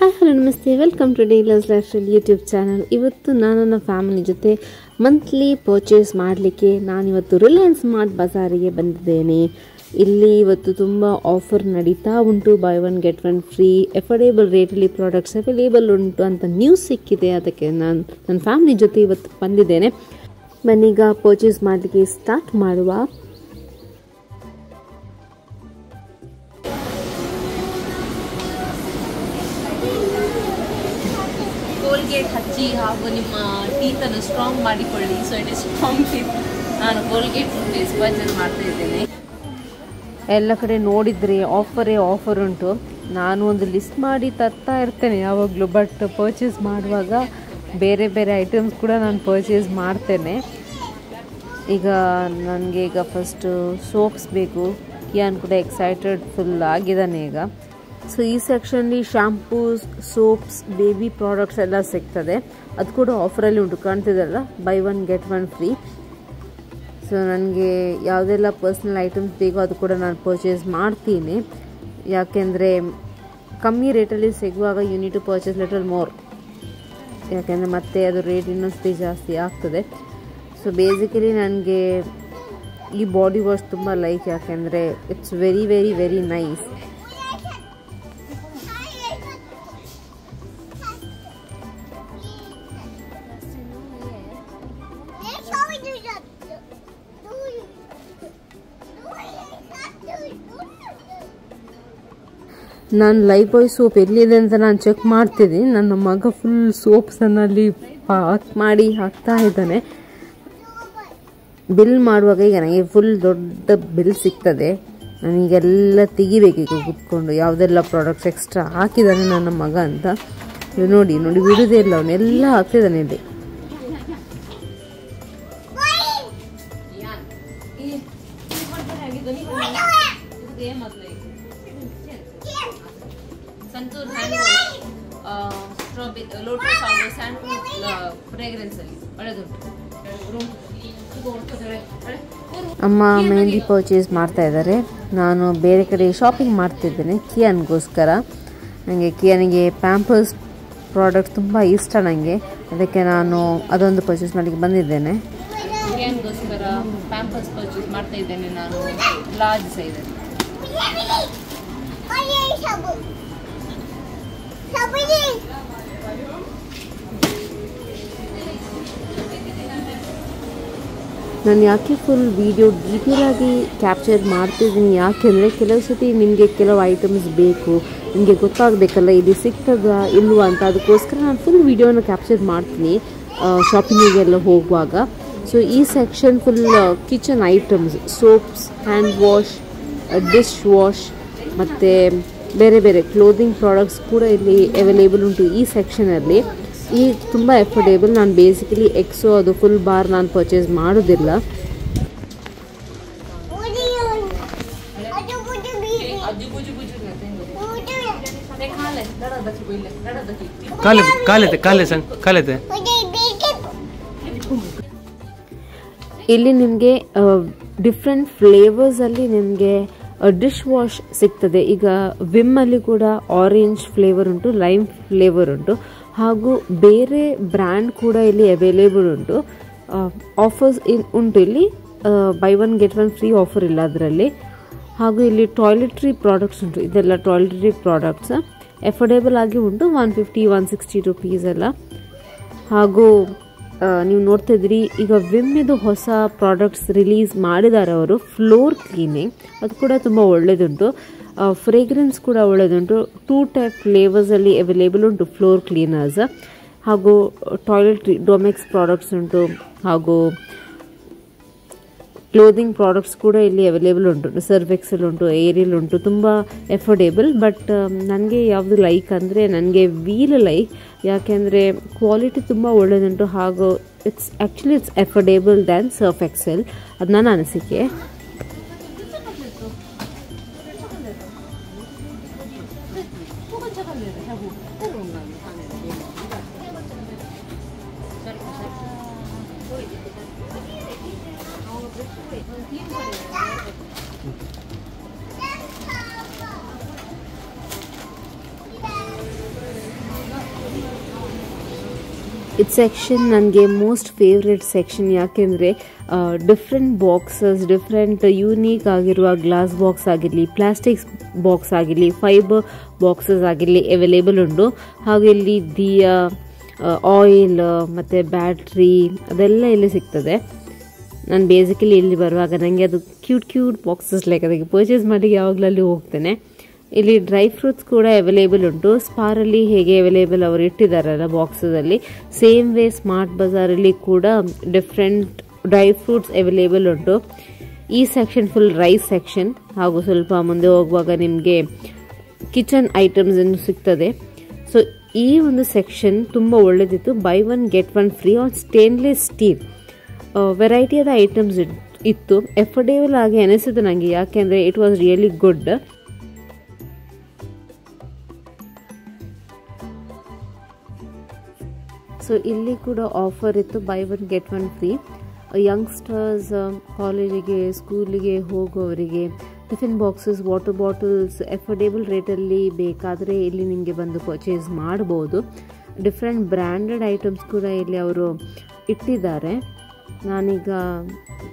Hi hello ನಮಸ್ತೆ, welcome to dealers lifestyle YouTube channel. ಇವತ್ತು ನಾನು ನನ್ನ ಫ್ಯಾಮಿಲಿ ಜೊತೆ ಮಂತ್ಲಿ ಪರ್ಚೇಸ್ ಮಾಡಲಿಕ್ಕೆ ನಾನಿವತ್ತು ರಿಲಯನ್ಸ್ ಸ್ಮಾರ್ಟ್ ಬಜಾರಿಗೆ ಬಂದಿದ್ದೇನೆ. ಇಲ್ಲಿ ಇವತ್ತು ತುಂಬ ಆಫರ್ ನಡೀತಾ ಉಂಟು. Buy one get one free, affordable ರೇಟಲ್ಲಿ ಪ್ರಾಡಕ್ಟ್ಸ್ ಅವೈಲೇಬಲ್ ಉಂಟು ಅಂತ ನ್ಯೂಸ್ ಸಿಕ್ಕಿದೆ. ಅದಕ್ಕೆ ನಾನು ನನ್ನ ಫ್ಯಾಮಿಲಿ ಜೊತೆ ಇವತ್ತು ಬಂದಿದ್ದೇನೆ. ಬನ್ನೀಗ ಪರ್ಚೇಸ್ ಮಾಡಲಿಕ್ಕೆ ಸ್ಟಾರ್ಟ್ ಮಾಡುವ. ಕೋಲ್ಗೇಟ್ ಹಚ್ಚಿ ಹಾಗೂ ನಿಮ್ಮ ಟೀತನ್ನು ಸ್ಟ್ರಾಂಗ್ ಮಾಡಿಕೊಳ್ಳಿ. So it is strong teeth. ನಾನು ಕೋಲ್ಗೇಟ್ ಟೂತ್ಪೇಸ್ಟ್ ಪರ್ಚೇಸ್ ಮಾಡ್ತಾ ಇದ್ದೇನೆ. ಎಲ್ಲ ಕಡೆ ನೋಡಿದರೆ ಆಫರ್ ಉಂಟು. ನಾನು ಒಂದು ಲಿಸ್ಟ್ ಮಾಡಿ ತರ್ತಾ ಇರ್ತೇನೆ ಯಾವಾಗಲೂ. ಬಟ್ ಪರ್ಚೇಸ್ ಮಾಡುವಾಗ ಬೇರೆ ಬೇರೆ ಐಟಮ್ಸ್ ಕೂಡ ನಾನು ಪರ್ಚೇಸ್ ಮಾಡ್ತೇನೆ. ಈಗ ನನಗೆ ಫಸ್ಟು ಸೋಪ್ಸ್ ಬೇಕು. ಕಿಯಾನ್ ಕೂಡ ಎಕ್ಸೈಟೆಡ್ ಫುಲ್ ಆಗಿದ್ದಾನೆ ಈಗ. ಸೊ ಈ ಸೆಕ್ಷನ್ಲಿ ಶ್ಯಾಂಪೂಸ್, ಸೋಪ್ಸ್, ಬೇಬಿ ಪ್ರಾಡಕ್ಟ್ಸ್ ಎಲ್ಲ ಸಿಗ್ತದೆ. ಅದು ಕೂಡ ಆಫರಲ್ಲಿ ಉಂಟು, ಕಾಣ್ತಿದೆಲ್ಲ, buy one get one free. So ನನಗೆ ಯಾವುದೆಲ್ಲ ಪರ್ಸ್ನಲ್ ಐಟಮ್ಸ್ ಬೇಕೋ ಅದು ಕೂಡ ನಾನು ಪರ್ಚೇಸ್ ಮಾಡ್ತೀನಿ. ಯಾಕೆಂದರೆ ಕಮ್ಮಿ ರೇಟಲ್ಲಿ ಸಿಗುವಾಗ you need to purchase little more. ಯಾಕೆಂದರೆ ಮತ್ತೆ ಅದು ರೇಟ್ ಇನ್ನೊಂದು ಜಾಸ್ತಿ ಆಗ್ತದೆ. ಸೊ ಬೇಸಿಕಲಿ ನನಗೆ ಈ ಬಾಡಿ ವಾಶ್ ತುಂಬ ಲೈಕ್. ಯಾಕೆಂದರೆ it's very very very nice. ನಾನು ಲೈಫ್ ಬಾಯ್ ಸೋಪ್ ಎಲ್ಲಿದೆ ಅಂತ ನಾನು ಚೆಕ್ ಮಾಡ್ತಿದ್ದೀನಿ. ನನ್ನ ಮಗ ಫುಲ್ ಸೋಪ್ಸನ್ನು ಅಲ್ಲಿ ಪಾಕ್ ಮಾಡಿ ಹಾಕ್ತಾ ಇದ್ದಾನೆ. ಬಿಲ್ ಮಾಡುವಾಗ ಈಗ ನನಗೆ ಫುಲ್ ದೊಡ್ಡ ಬಿಲ್ ಸಿಗ್ತದೆ. ನನಗೆಲ್ಲ ತೆಗಿಬೇಕೀಗ ಕುತ್ಕೊಂಡು, ಯಾವುದೆಲ್ಲ ಪ್ರಾಡಕ್ಟ್ಸ್ ಎಕ್ಸ್ಟ್ರಾ ಹಾಕಿದ್ದಾನೆ ನನ್ನ ಮಗ ಅಂತ. ನೋಡಿ ಬಿಡುವುದೇ ಇಲ್ಲ, ಅವನ್ನೆಲ್ಲ ಹಾಕ್ತಿದ್ದಾನೆ ಇಲ್ಲಿ. Santoor hand wash, strawberry, lotus ಹಾಗೂ ಸ್ಯಾಂಡಲ್ ಫ್ರೇಗ್ರೆನ್ಸ್ ಅಲ್ಲಿ ಒಳ್ಳೆದುಂಟು. ಅಮ್ಮ ಮೆಹಂದಿ ಪರ್ಚೇಸ್ ಮಾಡ್ತಾ ಇದ್ದಾರೆ. ನಾನು ಬೇರೆ ಕಡೆ ಶಾಪಿಂಗ್ ಮಾಡ್ತಿದ್ದೇನೆ ಕಿಯಾನ್ಗೋಸ್ಕರ. ನನಗೆ ಕಿಯಾನಿಗೆ ಪ್ಯಾಂಪರ್ಸ್ ಪ್ರಾಡಕ್ಟ್ ತುಂಬ ಇಷ್ಟ ನನಗೆ. ಅದಕ್ಕೆ ನಾನು ಅದೊಂದು ಪರ್ಚೇಸ್ ಮಾಡಲಿಕ್ಕೆ ಬಂದಿದ್ದೇನೆ. ಕಿಯಾನ್ಗೋಸ್ಕರ ಪ್ಯಾಂಪರ್ಸ್ ಪರ್ಚೇಸ್ ಮಾಡ್ತಾ ಇದ್ದೇನೆ ನಾನು, ಲಾರ್ಜ್ ಸೈಜ್. ನಾನು ಯಾಕೆ ಫುಲ್ ವಿಡಿಯೋ ಡೀಟೇಲ್ ಆಗಿ ಕ್ಯಾಪ್ಚರ್ ಮಾಡ್ತಿದ್ದೀನಿ, ಯಾಕೆಂದರೆ ಕೆಲವು ಸತಿ ನಿಮಗೆ ಕೆಲವು ಐಟಮ್ಸ್ ಬೇಕು, ನಿಮಗೆ ಗೊತ್ತಾಗಬೇಕಲ್ಲ ಇಲ್ಲಿ ಸಿಗ್ತದಾ ಇಲ್ವಾ ಅಂತ. ಅದಕ್ಕೋಸ್ಕರ ನಾನು ಫುಲ್ ವಿಡಿಯೋನ ಕ್ಯಾಪ್ಚರ್ ಮಾಡ್ತೀನಿ ಶಾಪಿಂಗಿಗೆಲ್ಲ ಹೋಗುವಾಗ. ಸೊ ಈ section full kitchen items, soaps, hand wash, dish wash ಮತ್ತು ಬೇರೆ ಬೇರೆ ಕ್ಲೋದಿಂಗ್ ಪ್ರಾಡಕ್ಟ್ಸ್ ಕೂಡ ಇಲ್ಲಿ ಅವೈಲೇಬಲ್ ಉಂಟು ಈ ಸೆಕ್ಷನಲ್ಲಿ. ಈ ತುಂಬ ಎಫೋರ್ಡೇಬಲ್. ನಾನು ಬೇಸಿಕಲಿ ಎಕ್ಸೋ ಅದು ಫುಲ್ ಬಾರ್ ನಾನು ಪರ್ಚೇಸ್ ಮಾಡೋದಿಲ್ಲ. ಇಲ್ಲಿ ನಿಮಗೆ ಡಿಫ್ರೆಂಟ್ ಫ್ಲೇವರ್ಸಲ್ಲಿ ನಿಮಗೆ ಡಿಶ್ ವಾಶ್ ಸಿಗ್ತದೆ. ಈಗ ವಿಮ್ಮಲ್ಲಿ ಕೂಡ ಆರೆಂಜ್ ಫ್ಲೇವರ್ ಉಂಟು, ಲೈಮ್ ಫ್ಲೇವರ್ ಉಂಟು, ಹಾಗೂ ಬೇರೆ ಬ್ರ್ಯಾಂಡ್ ಕೂಡ ಇಲ್ಲಿ ಅವೈಲೇಬಲ್ ಉಂಟು. ಆಫರ್ಸ್ ಉಂಟು ಇಲ್ಲಿ, by one get one free offer ಇಲ್ಲ ಅದರಲ್ಲಿ. ಹಾಗೂ ಇಲ್ಲಿ ಟಾಯ್ಲೆಟ್ರಿ ಪ್ರಾಡಕ್ಟ್ಸ್ ಉಂಟು. ಇದೆಲ್ಲ ಟಾಯ್ಲೆಟ್ರಿ ಪ್ರಾಡಕ್ಟ್ಸ್ ಎಫೋರ್ಡೇಬಲ್ ಆಗಿ ಉಂಟು, 150-160 ರುಪೀಸ್ ಎಲ್ಲ. ಹಾಗೂ ನೀವು ನೋಡ್ತಾ ಇದ್ರಿ ಈಗ ವಿಮ್ಮಿದು ಹೊಸ ಪ್ರಾಡಕ್ಟ್ಸ್ ರಿಲೀಸ್ ಮಾಡಿದ್ದಾರೆ ಅವರು, ಫ್ಲೋರ್ ಕ್ಲೀನಿಂಗ್. ಅದು ಕೂಡ ತುಂಬ ಒಳ್ಳೆಯದುಂಟು. ಫ್ರೇಗ್ರೆನ್ಸ್ ಕೂಡ ಒಳ್ಳೆಯದುಂಟು. 2 ಟೈಪ್ ಫ್ಲೇವರ್ಸಲ್ಲಿ ಅವೈಲೇಬಲ್ ಉಂಟು ಫ್ಲೋರ್ ಕ್ಲೀನರ್ಸ್. ಹಾಗೂ ಟಾಯ್ಲೆಟ್ರಿ ಡೊಮೆಕ್ಸ್ ಪ್ರಾಡಕ್ಟ್ಸ್ ಉಂಟು, ಹಾಗೂ ಕ್ಲೋದಿಂಗ್ ಪ್ರಾಡಕ್ಟ್ಸ್ ಕೂಡ ಇಲ್ಲಿ ಅವೈಲೇಬಲ್ ಉಂಟು. ಸರ್ವೆಕ್ಸಲ್ ಉಂಟು, ಏರಿಯಲ್ ಉಂಟು, ತುಂಬ ಎಫೋರ್ಡೇಬಲ್. ಬಟ್ ನನಗೆ ಯಾವುದು ಲೈಕ್ ಅಂದರೆ ನನಗೆ ವೀಲ್ ಲೈಕ್. ಯಾಕೆಂದರೆ ಕ್ವಾಲಿಟಿ ತುಂಬ ಒಳ್ಳೆಯದುಂಟು, ಹಾಗೂ ಇಟ್ಸ್ ಎಫೋರ್ಡೇಬಲ್ ದ್ಯಾನ್ ಸರ್ಫ್ ಎಕ್ಸೆಲ್. ಅದು ನನ್ನ ಅನಿಸಿಕೆ. ಇದು ಸೆಕ್ಷನ್ ನನಗೆ ಮೋಸ್ಟ್ ಫೇವ್ರೆಟ್ ಸೆಕ್ಷನ್. ಯಾಕೆಂದರೆ ಡಿಫ್ರೆಂಟ್ ಬಾಕ್ಸಸ್, ಡಿಫ್ರೆಂಟ್ ಯೂನೀಕ್ ಆಗಿರುವ ಗ್ಲಾಸ್ ಬಾಕ್ಸ್ ಆಗಿರಲಿ, ಪ್ಲಾಸ್ಟಿಕ್ಸ್ ಬಾಕ್ಸ್ ಆಗಿರಲಿ, ಫೈಬರ್ ಬಾಕ್ಸಸ್ ಆಗಿರಲಿ ಅವೈಲೇಬಲ್ ಉಂಟು. ಹಾಗೂ ಇಲ್ಲಿ ದಿಯಾ, ಆಯಿಲ್ ಮತ್ತು ಬ್ಯಾಟ್ರಿ ಅದೆಲ್ಲ ಇಲ್ಲಿ ಸಿಗ್ತದೆ. ನಾನು ಬೇಸಿಕಲಿ ಇಲ್ಲಿ ಬರುವಾಗ ನನಗೆ ಅದು ಕ್ಯೂಟ್ ಬಾಕ್ಸಸ್ ಲೈಕ್ ಅದಕ್ಕೆ ಪರ್ಚೇಸ್ ಮಾಡಿ ಯಾವಾಗಲೂ ಅಲ್ಲಿ ಹೋಗ್ತೇನೆ. ಇಲ್ಲಿ ಡ್ರೈ ಫ್ರೂಟ್ಸ್ ಕೂಡ ಅವೈಲೇಬಲ್ ಉಂಟು. ಸ್ಪಾರಲ್ಲಿ ಹೇಗೆ ಅವೈಲೇಬಲ್ ಅವರು ಇಟ್ಟಿದ್ದಾರಲ್ಲ ಬಾಕ್ಸಲ್ಲಿ, ಸೇಮ್ ವೇ ಸ್ಮಾರ್ಟ್ ಬಜಾರಲ್ಲಿ ಕೂಡ ಡಿಫ್ರೆಂಟ್ ಡ್ರೈ ಫ್ರೂಟ್ಸ್ ಅವೈಲೇಬಲ್ ಉಂಟು. ಈ ಸೆಕ್ಷನ್ ಫುಲ್ ರೈಸ್ ಸೆಕ್ಷನ್. ಹಾಗೂ ಸ್ವಲ್ಪ ಮುಂದೆ ಹೋಗುವಾಗ ನಿಮಗೆ ಕಿಚನ್ ಐಟಮ್ಸ್ ಏನು ಸಿಗ್ತದೆ. ಸೊ ಈ ಒಂದು ಸೆಕ್ಷನ್ ತುಂಬ ಒಳ್ಳೆದಿತ್ತು. Buy one get one free on stainless steel. ವೆರೈಟಿಯಾದ ಐಟಮ್ಸ್ ಇತ್ತು. ಎಫೋರ್ಡೇಬಲ್ ಆಗಿ ಅನಿಸಿತು ನನಗೆ, ಯಾಕೆಂದರೆ it was really good. So ಇಲ್ಲಿ ಕೂಡ ಆಫರ್ ಇತ್ತು, buy one get one free. Youngsters, ಕಾಲೇಜಿಗೆ ಸ್ಕೂಲಿಗೆ ಹೋಗೋವರಿಗೆ tiffin boxes, water bottles affordable ರೇಟಲ್ಲಿ ಬೇಕಾದರೆ ಇಲ್ಲಿ ನಿಮಗೆ ಬಂದು ಪರ್ಚೇಸ್ ಮಾಡ್ಬೋದು. ಡಿಫ್ರೆಂಟ್ ಬ್ರ್ಯಾಂಡೆಡ್ ಐಟಮ್ಸ್ ಕೂಡ ಇಲ್ಲಿ ಅವರು ಇಟ್ಟಿದ್ದಾರೆ. ನಾನೀಗ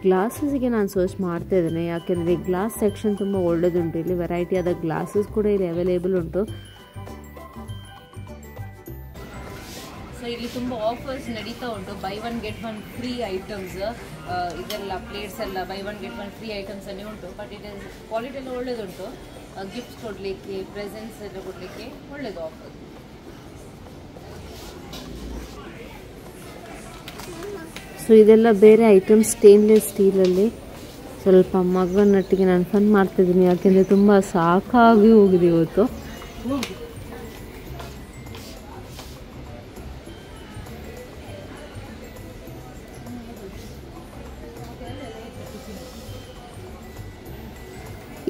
ಗ್ಲಾಸಸ್ಗೆ ನಾನು ಸರ್ಚ್ ಮಾಡ್ತಾ ಇದ್ದೇನೆ, ಯಾಕೆಂದರೆ ಗ್ಲಾಸ್ ಸೆಕ್ಷನ್ ತುಂಬ ಒಳ್ಳೆಯದುಂಟು. ಇಲ್ಲಿ ವೆರೈಟಿಯಾದ ಗ್ಲಾಸಸ್ ಕೂಡ ಇಲ್ಲಿ ಅವೈಲೇಬಲ್ ಉಂಟು. ಸೊ ಇಲ್ಲಿ ತುಂಬ ಆಫರ್ಸ್ ನಡೀತಾ ಉಂಟು. Buy one get one free items, ಇದೆಲ್ಲ ಪ್ಲೇಟ್ಸ್ ಎಲ್ಲ by one get one free items ಅನ್ನೇ ಉಂಟು. ಬಟ್ ಇಟ್ ಇಸ್ ಕ್ವಾಲಿಟಿ ಎಲ್ಲ ಒಳ್ಳೆಯದುಂಟು. ಗಿಫ್ಟ್ಸ್ ಕೊಡಲಿಕ್ಕೆ, ಪ್ರೆಸೆಂಟ್ಸ್ ಎಲ್ಲ ಕೊಡಲಿಕ್ಕೆ ಒಳ್ಳೆಯದು ಆಫರ್. ಸೊ ಇದೆಲ್ಲ ಬೇರೆ ಐಟಮ್ಸ್ ಸ್ಟೇನ್ಲೆಸ್ ಸ್ಟೀಲಲ್ಲಿ. ಸ್ವಲ್ಪ ಮಗನೊಟ್ಟಿಗೆ ನಾನು ಫನ್ ಮಾಡ್ತಿದ್ದೀನಿ, ಯಾಕೆಂದರೆ ತುಂಬ ಸಾಕಾಗಿ ಹೋಗಿದೆ ಇವತ್ತು.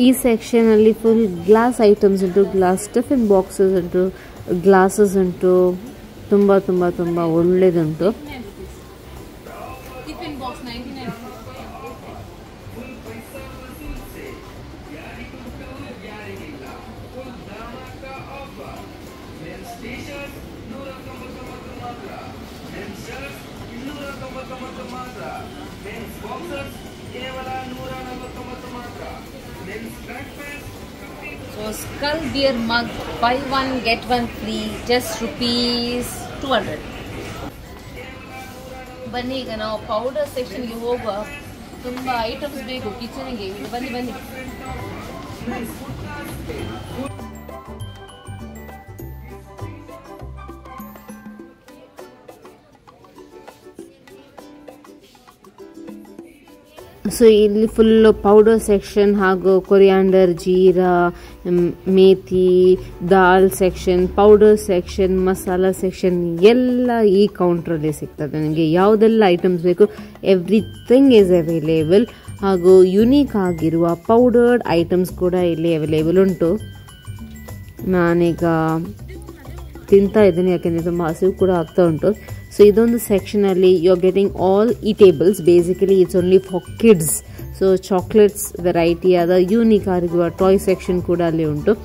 ಈ ಸೆಕ್ಷನಲ್ಲಿ ಫುಲ್ ಗ್ಲಾಸ್ ಐಟಮ್ಸ್ ಉಂಟು, ಗ್ಲಾಸ್ ಟಿಫಿನ್ ಬಾಕ್ಸಸ್ ಉಂಟು, ಗ್ಲಾಸಸ್ ಉಂಟು. ತುಂಬ ತುಂಬ ತುಂಬ ಒಳ್ಳೆಯದುಂಟು. So Skull beer mug, buy one get one free, just ₹200. ಬನ್ನಿ ಈಗ ನಾವು ಪೌಡರ್ ಸೆಕ್ಷನ್ಗೆ ಹೋಗುವ. ತುಂಬ ಐಟಮ್ಸ್ ಬೇಕು ಕಿಚನ್ಗೆ. ಬನ್ನಿ ಬನ್ನಿ. ಸೊ ಇಲ್ಲಿ ಫುಲ್ಲು ಪೌಡರ್ ಸೆಕ್ಷನ್ ಹಾಗೂ ಕೊರಿಯಾಂಡರ್, ಜೀರಾ, ಮೇಥಿ, ದಾಲ್ ಸೆಕ್ಷನ್, ಪೌಡರ್ ಸೆಕ್ಷನ್, ಮಸಾಲ ಸೆಕ್ಷನ್ ಎಲ್ಲ ಈ ಕೌಂಟ್ರಲ್ಲಿ ಸಿಗ್ತದೆ. ನಿಮಗೆ ಯಾವುದೆಲ್ಲ ಐಟಮ್ಸ್ ಬೇಕು ಎವ್ರಿಥಿಂಗ್ ಈಸ್ ಅವೈಲೇಬಲ್. ಹಾಗೂ ಯುನೀಕ್ ಆಗಿರುವ ಪೌಡರ್ಡ್ ಐಟಮ್ಸ್ ಕೂಡ ಇಲ್ಲಿ ಅವೈಲೇಬಲ್ ಉಂಟು. ನಾನೀಗ ತಿಂತಾ ಇದ್ದೀನಿ, ಯಾಕೆಂದರೆ ತುಂಬ ಹಸಿವು ಕೂಡ ಆಗ್ತಾ ಉಂಟು. ಸೊ ಇದೊಂದು ಸೆಕ್ಷನಲ್ಲಿ you are getting all eatables. Basically it's only for kids. So chocolates variety ಆದ ಯೂನಿಕ್ ಆಗಿರುವ ಟಾಯ್ ಸೆಕ್ಷನ್ ಕೂಡ ಅಲ್ಲಿ ಉಂಟು.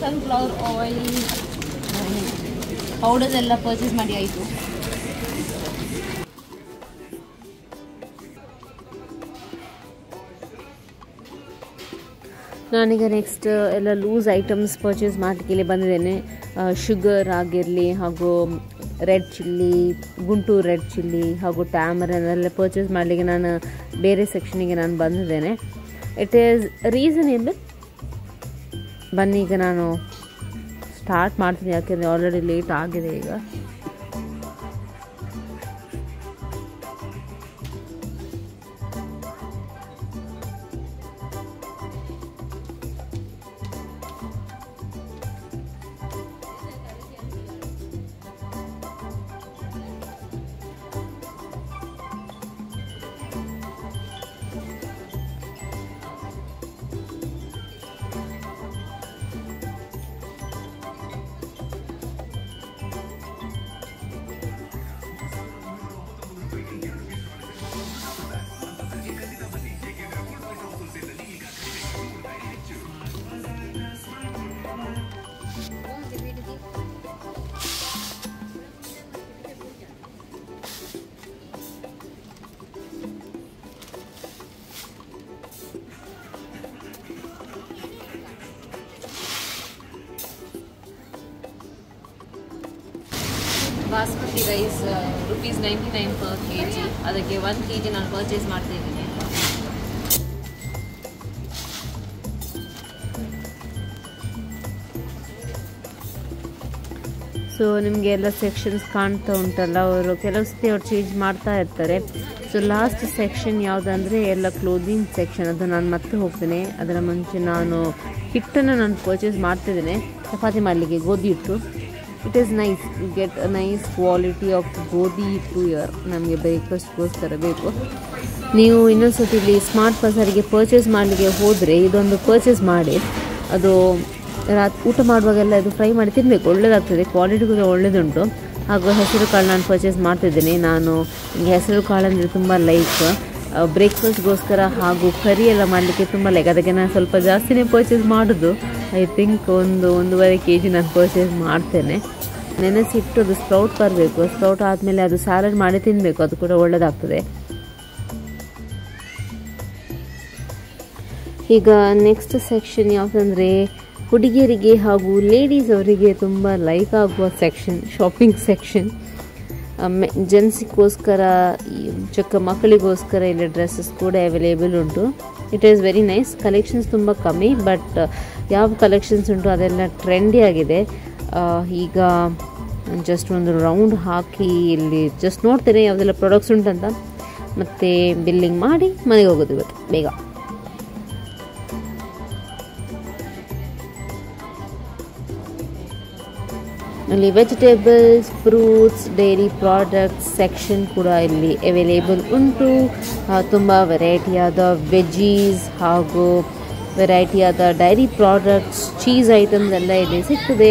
ಸನ್ಫ್ಲವರ್ ಆಯಿಲ್ ಪೌಡರ್ಸ್ ಎಲ್ಲ ಪರ್ಚೇಸ್ ಮಾಡಿ ಆಯಿತು. ನಾನೀಗ ನೆಕ್ಸ್ಟ್ ಎಲ್ಲ ಲೂಸ್ ಐಟಮ್ಸ್ ಪರ್ಚೇಸ್ ಮಾಡಲಿಕ್ಕೆ ಇಲ್ಲಿ ಬಂದಿದ್ದೇನೆ. ಶುಗರ್ ಆಗಿರಲಿ, ಹಾಗೂ red chilli, Guntur red chilli ಹಾಗೂ ಟ್ಯಾಮರನ್ ಎಲ್ಲ ಪರ್ಚೇಸ್ ಮಾಡಲಿಕ್ಕೆ ನಾನು ಬೇರೆ ಸೆಕ್ಷನಿಗೆ ನಾನು ಬಂದಿದ್ದೇನೆ. ಇಟ್ ಈಸ್ ರೀಸನೇಬಲ್ ಬನ್ನಿ ಈಗ ನಾನು ಸ್ಟಾರ್ಟ್ ಮಾಡ್ತೀನಿ, ಯಾಕೆಂದರೆ ಆಲ್ರೆಡಿ ಲೇಟ್ ಆಗಿದೆ ಈಗ. Basmati rice ₹99 per kg. ಅದಕ್ಕೆ 1 kg ನಾನು ಪರ್ಚೇಸ್ ಮಾಡ್ತಿದ್ದೀನಿ. ಸೊ ನಿಮಗೆ ಎಲ್ಲ ಸೆಕ್ಷನ್ಸ್ ಕಾಣ್ತಾ ಉಂಟಲ್ಲ, ಅವರು ಕೆಲವು ಸತಿ ಅವ್ರು ಚೇಂಜ್ ಮಾಡ್ತಾ ಇರ್ತಾರೆ. ಸೊ ಲಾಸ್ಟ್ ಸೆಕ್ಷನ್ ಯಾವುದಂದರೆ ಎಲ್ಲ ಕ್ಲೋದಿಂಗ್ ಸೆಕ್ಷನ್. ಅದು ನಾನು ಮತ್ತೆ ಹೋಗ್ತೇನೆ. ಅದರ ಮುಂಚೆ ನಾನು ಹಿಟ್ಟನ್ನು ನಾನು ಪರ್ಚೇಸ್ ಮಾಡ್ತಿದ್ದೇನೆ ಚಪಾತಿ ಮಾಡಲಿಕ್ಕೆ, ಗೋಧಿ ಹಿಟ್ಟು. It is nice, you get a nice quality of ಗೋಧಿ ಹಿಟ್ಟು ಇಯರ್. ನಮಗೆ ಬ್ರೇಕ್ಫಾಸ್ಟ್ಗೋಸ್ಕರ ಬೇಕು. ನೀವು ಇನ್ನೊಂದ್ಸತಿ ಇಲ್ಲಿ ಸ್ಮಾರ್ಟ್ ಬಜಾರಿಗೆ ಪರ್ಚೇಸ್ ಮಾಡಲಿಕ್ಕೆ ಹೋದರೆ ಇದೊಂದು ಪರ್ಚೇಸ್ ಮಾಡಿ. ಅದು ಊಟ ಮಾಡುವಾಗೆಲ್ಲ ಇದು ಫ್ರೈ ಮಾಡಿ ತಿನ್ನಬೇಕು, ಒಳ್ಳೆಯದಾಗ್ತದೆ. ಕ್ವಾಲಿಟಿ ಕೂಡ ಒಳ್ಳೆಯದುಂಟು. ಹಾಗೂ ಹೆಸರು ಕಾಳು ನಾನು ಪರ್ಚೇಸ್ ಮಾಡ್ತಿದ್ದೀನಿ. ನಾನು ಹೆಸರು ಕಾಳು ಅಂದರೆ ತುಂಬ ಲೈಕ್. ಬ್ರೇಕ್ಫಾಸ್ಟ್ಗೋಸ್ಕರ ಹಾಗೂ ಕರಿ ಎಲ್ಲ ಮಾಡಲಿಕ್ಕೆ ತುಂಬ ಲೈಕ್. ಅದಕ್ಕೆ ನಾನು ಸ್ವಲ್ಪ ಜಾಸ್ತಿನೇ ಪರ್ಚೇಸ್ ಮಾಡೋದು. ಐ ಥಿಂಕ್ 1.5 kg ನಾನು ಪರ್ಚೇಸ್ ಮಾಡ್ತೇನೆ. ನೆನೆಸಿಟ್ಟು ಅದು ಸ್ಪ್ರೌಟ್ ಬರಬೇಕು. ಸ್ಪ್ರೌಟ್ ಆದಮೇಲೆ ಅದು ಸ್ಯಾಲಡ್ ಮಾಡಿ ತಿನ್ನಬೇಕು, ಅದು ಕೂಡ ಒಳ್ಳೆಯದಾಗ್ತದೆ. ಈಗ ನೆಕ್ಸ್ಟ್ ಸೆಕ್ಷನ್ ಯಾವುದಂದರೆ ಹುಡುಗಿಯರಿಗೆ ಹಾಗೂ ಲೇಡೀಸ್ ಅವರಿಗೆ ತುಂಬ ಲೈಕ್ ಆಗುವ ಸೆಕ್ಷನ್, ಶಾಪಿಂಗ್ ಸೆಕ್ಷನ್. ಜೆಂಟ್ಸಿಗೋಸ್ಕರ, ಚಿಕ್ಕ ಮಕ್ಕಳಿಗೋಸ್ಕರ ಇಲ್ಲಿ ಡ್ರೆಸ್ಸಸ್ ಕೂಡ ಅವೈಲೇಬಲ್ ಉಂಟು. It is very nice. Collections ತುಂಬ ಕಮ್ಮಿ, ಬಟ್ ಯಾವ ಕಲೆಕ್ಷನ್ಸ್ ಉಂಟು ಅದೆಲ್ಲ ಟ್ರೆಂಡಿ ಆಗಿದೆ. ಈಗ ಜಸ್ಟ್ ಒಂದು ರೌಂಡ್ ಹಾಕಿ ಇಲ್ಲಿ ಜಸ್ಟ್ ನೋಡ್ತೇನೆ ಯಾವುದೆಲ್ಲ ಪ್ರಾಡಕ್ಟ್ಸ್ ಉಂಟಂತ, ಮತ್ತು ಬಿಲ್ಲಿಂಗ್ ಮಾಡಿ ಮನೆಗೆ ಹೋಗೋದು ಇವತ್ತು ಬೇಗ. ಅಲ್ಲಿ vegetables, fruits, dairy products section ಕೂಡ ಇಲ್ಲಿ ಅವೈಲೇಬಲ್ ಉಂಟು. ತುಂಬ ವೆರೈಟಿಯಾದ ವೆಜ್ಜೀಸ್ ಹಾಗೂ ವೆರೈಟಿಯಾದ ಡೈರಿ ಪ್ರಾಡಕ್ಟ್ಸ್, ಚೀಸ್ ಐಟಮ್ಸ್ ಎಲ್ಲ ಇಲ್ಲಿ ಸಿಗ್ತದೆ.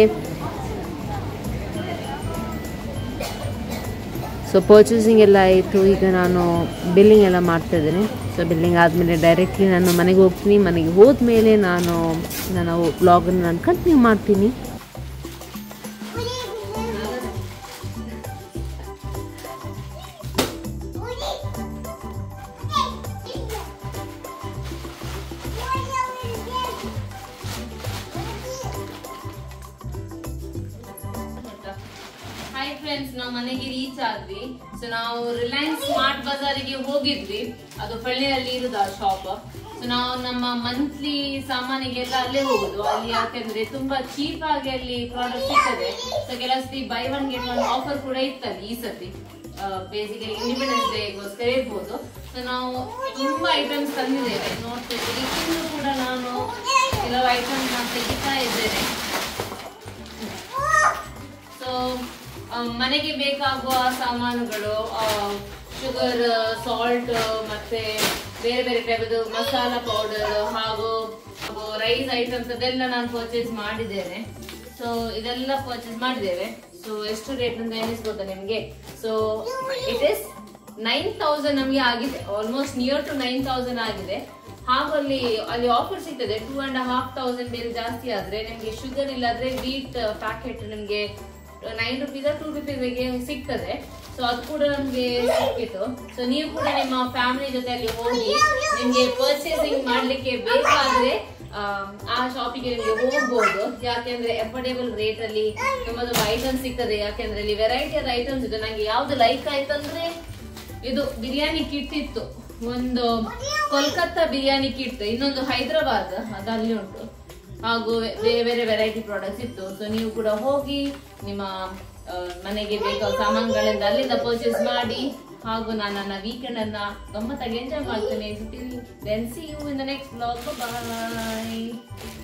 ಸೊ ಪರ್ಚೇಸಿಂಗ್ ಎಲ್ಲ ಆಯಿತು. ಈಗ ನಾನು ಬಿಲ್ಲಿಂಗ್ ಎಲ್ಲ ಮಾಡ್ತಾಯಿದ್ದೇನೆ. ಸೊ ಬಿಲ್ಲಿಂಗ್ ಆದಮೇಲೆ ಡೈರೆಕ್ಟ್ಲಿ ನಾನು ಮನೆಗೆ ಹೋಗ್ತೀನಿ. ಮನೆಗೆ ಹೋದ್ಮೇಲೆ ನಾನು ವ್ಲಾಗನ್ನು ನಾನು ಕಂಟಿನ್ಯೂ ಮಾಡ್ತೀನಿ. ಹಾಯ್ ಫ್ರೆಂಡ್ಸ್, ನಾವು ಮನೆಗೆ ರೀಚ್ ಆದ್ವಿ. ಸೊ ನಾವು ರಿಲಯನ್ಸ್ ಸ್ಮಾರ್ಟ್ ಬಜಾರಿಗೆ ಹೋಗಿದ್ವಿ. ಅದು ಪಳ್ಳಿಯಲ್ಲಿ ಇರುದು ಆ ಶಾಪ್. ಸೊ ನಾವು ನಮ್ಮ ಮಂತ್ಲಿ ಸಾಮಾನಿಗೆಲ್ಲ ಅಲ್ಲೇ ಹೋಗುದು. ಅಲ್ಲಿ ಯಾಕೆಂದ್ರೆ ತುಂಬಾ ಚೀಪ್ ಆಗಿ ಅಲ್ಲಿ ಪ್ರಾಡಕ್ಟ್ ಸಿಗ್ತದೆ. ಸೊ ಕೆಲವು ಸತಿ ಬೈ 1 get 1 ಆಫರ್ ಕೂಡ ಇರ್ತದೆ. ಈ ಸತಿ ಬೇಸಿಕಲಿ ಇಂಡಿಪೆಂಡೆನ್ಸ್ ಡೇಗೋಸ್ಕರ ಇರ್ಬೋದು. ಸೊ ನಾವು ತುಂಬಾ ಐಟಮ್ಸ್ ತಂದಿದ್ದೇವೆ, ನೋಡ್ತಿದ್ದೀವಿ. ಇನ್ನು ಕೂಡ ನಾನು ಕೆಲವು ಐಟಮ್ಸ್ ನಾನು ತೆಗಿತಾ ಇದ್ದೇನೆ. ಸೊ ಮನೆಗೆ ಬೇಕಾಗುವ ಸಾಮಾನುಗಳು, ಶುಗರ್, ಸಾಲ್ಟ್, ಮತ್ತೆ ಬೇರೆ ಬೇರೆ ಟೈಪದು ಮಸಾಲಾ ಪೌಡರ್ ಹಾಗೂ ರೈಸ್ ಐಟಮ್ಸ್ ಅದೆಲ್ಲ ನಾನು ಪರ್ಚೇಸ್ ಮಾಡಿದ್ದೇನೆ. ಸೊ ಇದೆಲ್ಲ ಪರ್ಚೇಸ್ ಮಾಡಿದ್ದೇವೆ. ಸೊ ಎಷ್ಟು ರೇಟ್ ಅಂತ ಎನಿಸ್ಬೋದಾ ನಿಮ್ಗೆ? ಸೊ ಇಟ್ ಇಸ್ 9,000 ನಮಗೆ ಆಗಿದೆ. ಆಲ್ಮೋಸ್ಟ್ ನಿಯರ್ ಟು 9,000 ಆಗಿದೆ. ಹಾಗೂ ಅಲ್ಲಿ ಆಫರ್ ಸಿಗ್ತದೆ. 2,500 ಬೇರೆ ಜಾಸ್ತಿ ಆದ್ರೆ ನಿಮ್ಗೆ ಶುಗರ್ ಇಲ್ಲಾದ್ರೆ ವೀಟ್ ಪ್ಯಾಕೆಟ್ ನಿಮ್ಗೆ 9 rupees 2 rupees ಸಿಗ್ತದೆ. ಸೊ ಅದು ಕೂಡ ನಮ್ಗೆ ಸಿಕ್ಕಿತ್ತು. ಸೊ ನೀವು ಕೂಡ ನಿಮ್ಮ ಫ್ಯಾಮಿಲಿ ಜೊತೆ ಅಲ್ಲಿ ಹೋಗಿ ನಿಮ್ಗೆ ಪರ್ಚೇಸಿಂಗ್ ಮಾಡ್ಲಿಕ್ಕೆ ಬೇಕಾದ್ರೆ ಆ ಶಾಪಿಗೆ ನಿಮ್ಗೆ ಹೋಗ್ಬೋದು. ಯಾಕೆಂದ್ರೆ ಅಫೋರ್ಡೇಬಲ್ ರೇಟ್ ಅಲ್ಲಿ ತುಂಬಾ ಐಟಮ್ಸ್ ಸಿಗ್ತದೆ. ಯಾಕೆಂದ್ರೆ ಅಲ್ಲಿ ವೆರೈಟಿ ಆದ ಐಟಮ್ಸ್ ಇದೆ. ನಂಗೆ ಯಾವ್ದು ಲೈಕ್ ಆಯ್ತಂದ್ರೆ ಇದು ಬಿರಿಯಾನಿ ಕಿಟ್ ಇತ್ತು. ಒಂದು ಕೋಲ್ಕತ್ತಾ ಬಿರಿಯಾನಿ ಕಿಟ್, ಇನ್ನೊಂದು ಹೈದರಾಬಾದ್, ಅದು ಅಲ್ಲಿ ಉಂಟು. ಹಾಗೂ ಬೇರೆ ಬೇರೆ ವೆರೈಟಿ ಪ್ರಾಡಕ್ಟ್ಸ್ ಇತ್ತು. ಸೊ ನೀವು ಕೂಡ ಹೋಗಿ ನಿಮ್ಮ ಮನೆಗೆ ಬೇಕಾದ ಸಾಮಾನುಗಳಿಂದ ಅಲ್ಲಿಂದ ಪರ್ಚೇಸ್ ಮಾಡಿ. ಹಾಗೂ ನಾನು ನನ್ನ ವೀಕೆಂಡ್ ಅನ್ನ ಗಮ್ಮತ್ತಾಗಿ ಎಂಜಾಯ್ ಮಾಡ್ತೇನೆ. Then see you in the next vlog. Bye.